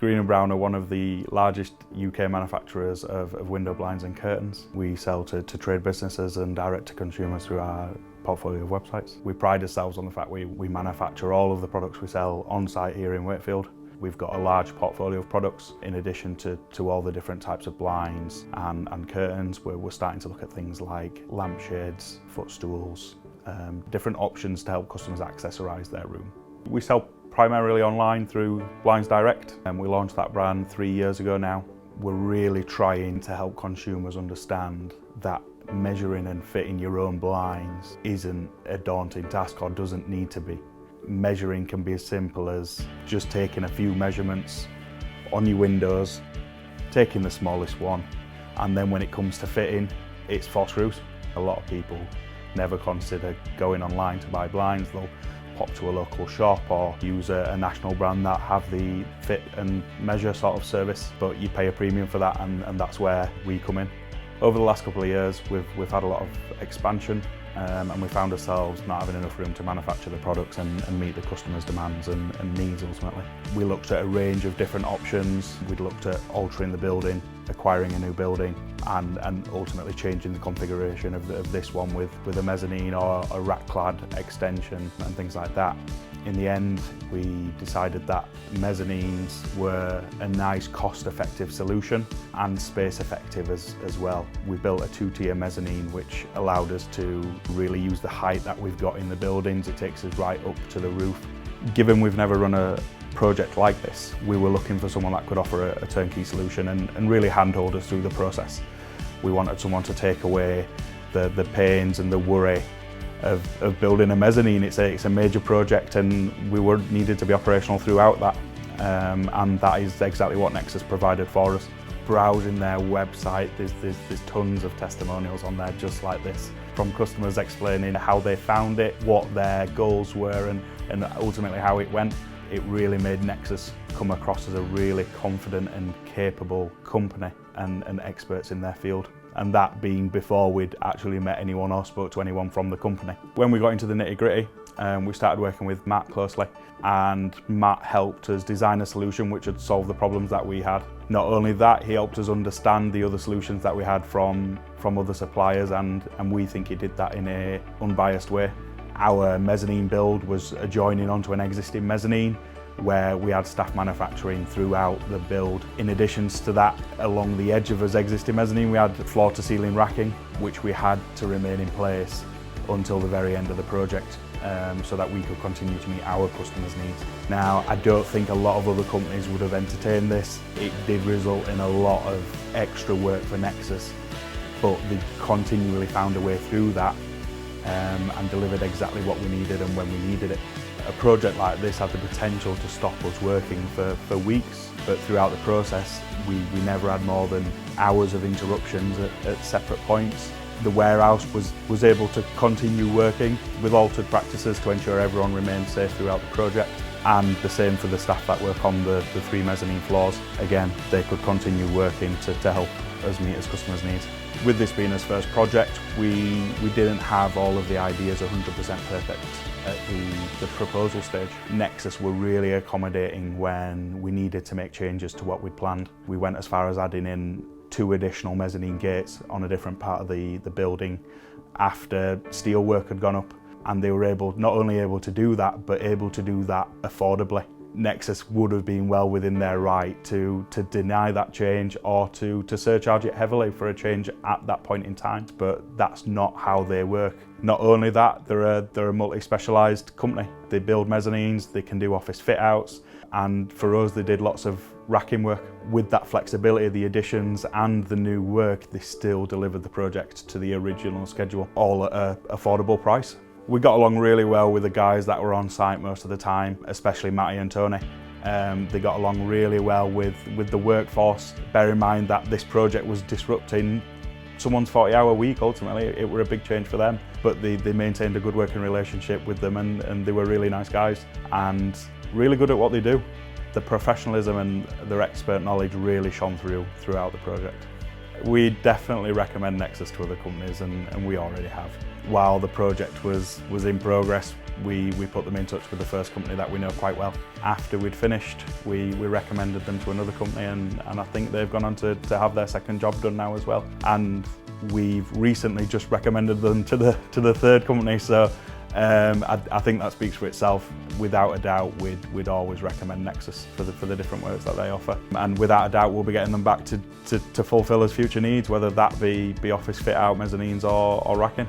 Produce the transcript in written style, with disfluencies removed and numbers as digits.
Green and Brown are one of the largest UK manufacturers of window blinds and curtains. We sell to trade businesses and direct to consumers through our portfolio of websites. We pride ourselves on the fact we manufacture all of the products we sell on site here in Wakefield. We've got a large portfolio of products in addition to all the different types of blinds and curtains, where we're starting to look at things like lampshades, footstools, different options to help customers accessorise their room. We sell primarily online through Blinds Direct, and we launched that brand 3 years ago now. We're really trying to help consumers understand that measuring and fitting your own blinds isn't a daunting task or doesn't need to be. Measuring can be as simple as just taking a few measurements on your windows, taking the smallest one, and then when it comes to fitting, it's 4 screws. A lot of people never consider going online to buy blinds. They'll pop to a local shop or use a national brand that have the fit and measure sort of service, but you pay a premium for that, and that's where we come in. Over the last couple of years, we've had a lot of expansion, and we found ourselves not having enough room to manufacture the products and meet the customers' demands and needs ultimately. We looked at a range of different options. We'd looked at altering the building, acquiring a new building, and ultimately changing the configuration of this one with a mezzanine or a rack-clad extension and things like that. In the end, we decided that mezzanines were a nice cost-effective solution and space-effective as well. We built a 2-tier mezzanine which allowed us to really use the height that we've got in the buildings. It takes us right up to the roof. Given we've never run a project like this, we were looking for someone that could offer a turnkey solution and really handhold us through the process. We wanted someone to take away the pains and the worry of building a mezzanine. It's a major project, and we needed to be operational throughout that, and that is exactly what Nexus provided for us. Browsing their website, there's tons of testimonials on there just like this, from customers explaining how they found it, what their goals were, and ultimately how it went. It really made Nexus come across as a really confident and capable company and experts in their field. And that being before we'd actually met anyone or spoke to anyone from the company. When we got into the nitty-gritty, we started working with Matt closely, and Matt helped us design a solution which would solve the problems that we had. Not only that, he helped us understand the other solutions that we had from other suppliers, and we think he did that in an unbiased way. Our mezzanine build was adjoining onto an existing mezzanine where we had staff manufacturing throughout the build. In addition to that, along the edge of his existing mezzanine, we had floor-to-ceiling racking, which we had to remain in place until the very end of the project, so that we could continue to meet our customers' needs. Now, I don't think a lot of other companies would have entertained this. It did result in a lot of extra work for Nexus, but they continually found a way through that and delivered exactly what we needed and when we needed it. A project like this had the potential to stop us working for weeks, but throughout the process we never had more than hours of interruptions at separate points. The warehouse was able to continue working with altered practices to ensure everyone remained safe throughout the project, and the same for the staff that work on the 3 mezzanine floors. Again, they could continue working to help us meet as customers' needs. With this being his first project, we didn't have all of the ideas 100% perfect at the proposal stage. Nexus were really accommodating when we needed to make changes to what we'd planned. We went as far as adding in 2 additional mezzanine gates on a different part of the building after steel work had gone up, and they were not only able to do that, but able to do that affordably. Nexus would have been well within their right to deny that change or to surcharge it heavily for a change at that point in time, but that's not how they work. Not only that, they're a multi-specialised company. They build mezzanines, they can do office fit-outs, and for us they did lots of racking work. With that flexibility, the additions and the new work, they still delivered the project to the original schedule, all at an affordable price. We got along really well with the guys that were on site most of the time, especially Matty and Tony. They got along really well with the workforce. Bear in mind that this project was disrupting someone's 40-hour week ultimately. It were a big change for them, but they maintained a good working relationship with them, and they were really nice guys and really good at what they do. The professionalism and their expert knowledge really shone throughout the project. We definitely recommend Nexus to other companies, and we already have. While the project was in progress, we put them in touch with the first company that we know quite well. After we'd finished, we recommended them to another company, and I think they've gone on to have their second job done now as well. And we've recently just recommended them to the third company, so I think that speaks for itself. Without a doubt, we'd always recommend Nexus for the different works that they offer. And without a doubt, we'll be getting them back to fulfil us future needs, whether that be office fit out, mezzanines or racking.